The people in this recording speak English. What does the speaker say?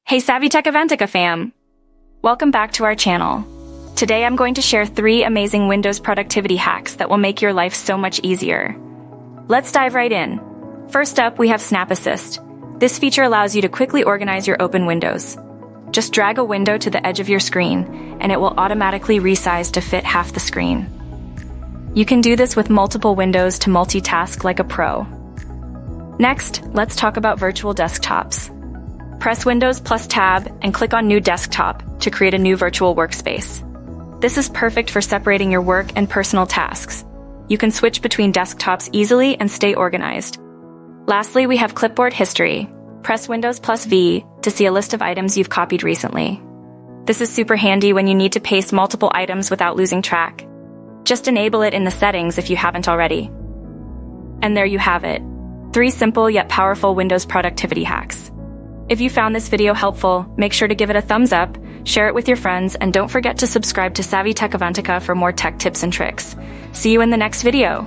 Hey Savvy Tech Avantika fam! Welcome back to our channel. Today I'm going to share 3 amazing Windows productivity hacks that will make your life so much easier. Let's dive right in. First up, we have Snap Assist. This feature allows you to quickly organize your open windows. Just drag a window to the edge of your screen, and it will automatically resize to fit half the screen. You can do this with multiple windows to multitask like a pro. Next, let's talk about virtual desktops. Press Windows plus Tab and click on New Desktop to create a new virtual workspace. This is perfect for separating your work and personal tasks. You can switch between desktops easily and stay organized. Lastly, we have Clipboard History. Press Windows plus V to see a list of items you've copied recently. This is super handy when you need to paste multiple items without losing track. Just enable it in the settings if you haven't already. And there you have it. 3 simple yet powerful Windows productivity hacks. If you found this video helpful, make sure to give it a thumbs up, share it with your friends, and don't forget to subscribe to Savvy Tech Avantika for more tech tips and tricks. See you in the next video.